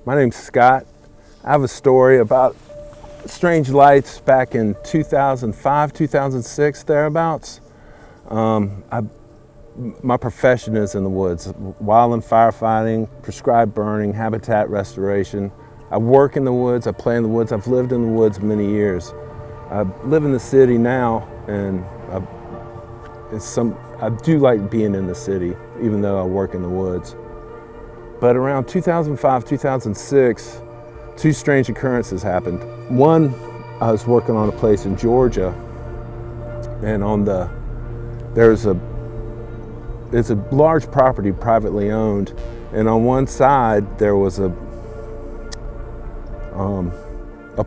My name's Scott. I have a story about strange lights back in 2005, 2006, thereabouts. My profession is in the woods, wildland firefighting, prescribed burning, habitat restoration. I work in the woods, I play in the woods, I've lived in the woods many years. I live in the city now, and I do like being in the city, even though I work in the woods. But around 2005, 2006, two strange occurrences happened. One, I was working on a place in Georgia, and it's a large property, privately owned, and on one side there was a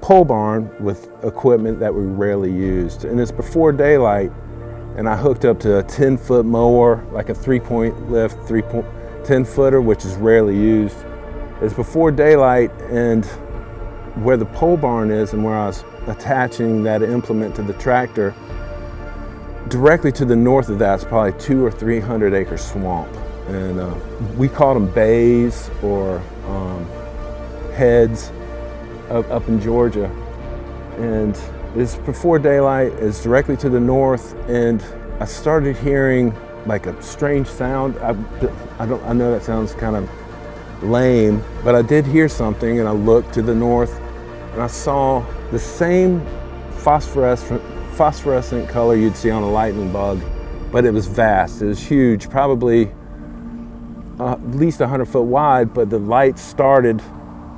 pole barn with equipment that we rarely used, and it's before daylight, and I hooked up to a 10-foot mower, like a 3-point lift, 10-footer, which is rarely used. It's before daylight, and where the pole barn is and where I was attaching that implement to the tractor, directly to the north of that is probably 200 or 300 acre swamp. And we called them bays or heads up in Georgia. And it's before daylight, it's directly to the north, and I started hearing like a strange sound. I know that sounds kind of lame, but I did hear something, and I looked to the north and I saw the same phosphorescent color you'd see on a lightning bug, but it was vast, it was huge, probably at least 100 foot wide, but the light started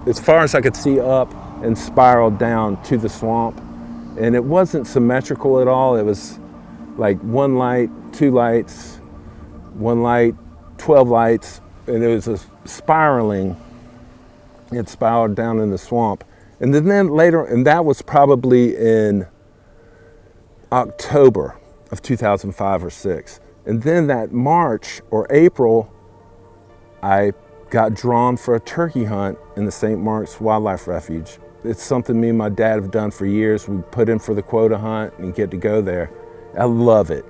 as far as I could see up and spiraled down to the swamp. And it wasn't symmetrical at all. It was like one light, two lights, one light, 12 lights, and it was a spiraling. It spiraled down in the swamp. And then later, and that was probably in October of 2005 or 6. And then that March or April, I got drawn for a turkey hunt in the St. Mark's Wildlife Refuge. It's something me and my dad have done for years. We put in for the quota hunt and get to go there. I love it.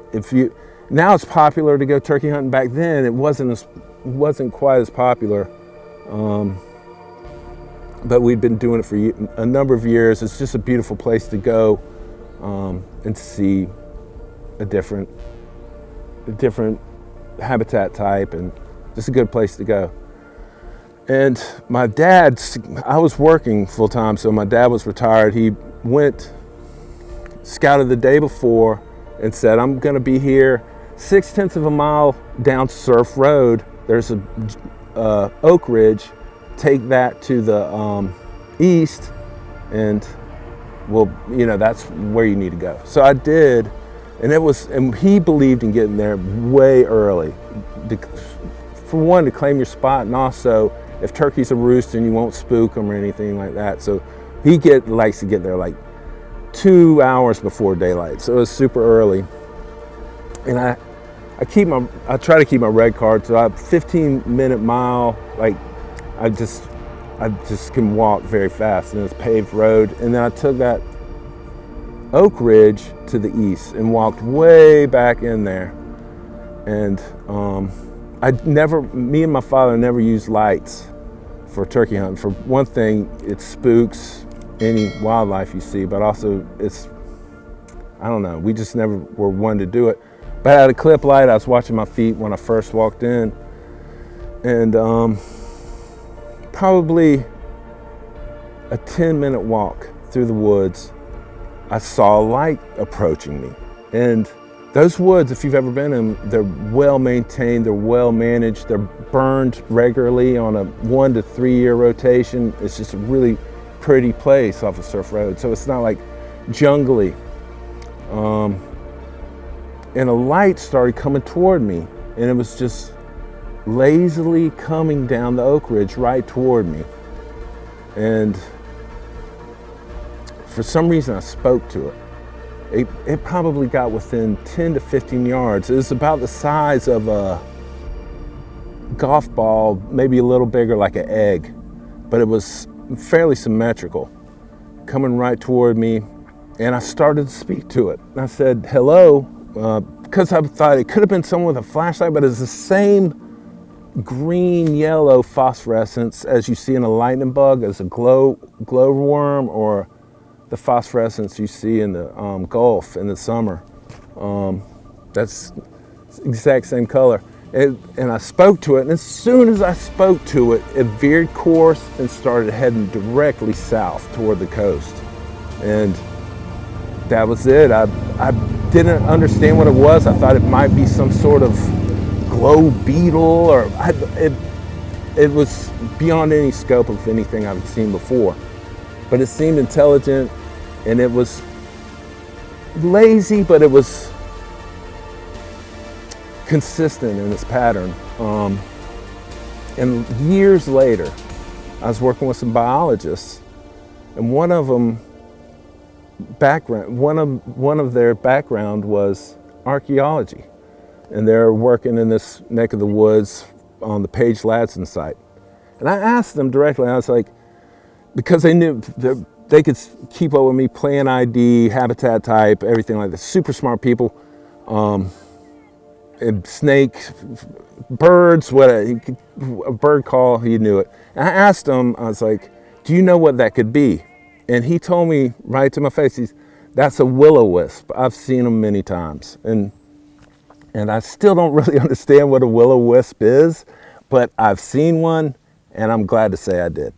Now it's popular to go turkey hunting. Back then it wasn't quite as popular. But we'd been doing it for a number of years. It's just a beautiful place to go and see a different habitat type, and just a good place to go. And my dad, I was working full time, so my dad was retired. He scouted the day before and said, I'm gonna be here 0.6 of a mile down Surf Road. There's a Oak Ridge. Take that to the east, and that's where you need to go. So I did, and he believed in getting there way early. For one, to claim your spot, and also if turkeys are roosting, you won't spook them or anything like that. So he likes to get there like 2 hours before daylight. So it was super early, and I try to keep my red card. So I have 15-minute mile, like. I just can walk very fast, and it's a paved road. And then I took that Oak Ridge to the east and walked way back in there. And me and my father never used lights for turkey hunting. For one thing, it spooks any wildlife you see, but also I don't know, we just never were one to do it. But I had a clip light. I was watching my feet when I first walked in, and probably a 10-minute walk through the woods, I saw a light approaching me. And those woods, if you've ever been in them, they're well maintained, they're well managed, they're burned regularly on a 1 to 3 year rotation. It's just a really pretty place off of Surf Road. So it's not like jungly. And a light started coming toward me, and it was just lazily coming down the Oak Ridge right toward me. And for some reason I spoke to it. It probably got within 10 to 15 yards. It was about the size of a golf ball, maybe a little bigger, like an egg, but it was fairly symmetrical, coming right toward me. And I started to speak to it. And I said, hello, because I thought it could have been someone with a flashlight, but it's the same green yellow phosphorescence as you see in a lightning bug as a glowworm, or the phosphorescence you see in the Gulf in the summer. That's the exact same color. And I spoke to it, and as soon as I spoke to it, it veered course and started heading directly south toward the coast. And that was it. I didn't understand what it was. I thought it might be some sort of glow beetle, or it was beyond any scope of anything I've seen before. But it seemed intelligent, and it was lazy, but it was consistent in its pattern. And years later, I was working with some biologists, and one of their background was archaeology, and they're working in this neck of the woods on the Page Ladson site. And I asked them directly, I was like, because they knew they could keep up with me, plan ID, habitat type, everything like that. Super smart people. And snake, birds, a bird call, he knew it. And I asked him, I was like, do you know what that could be? And he told me right to my face, that's a will-o-wisp. I've seen them many times. And I still don't really understand what a will-o-wisp is, but I've seen one, and I'm glad to say I did.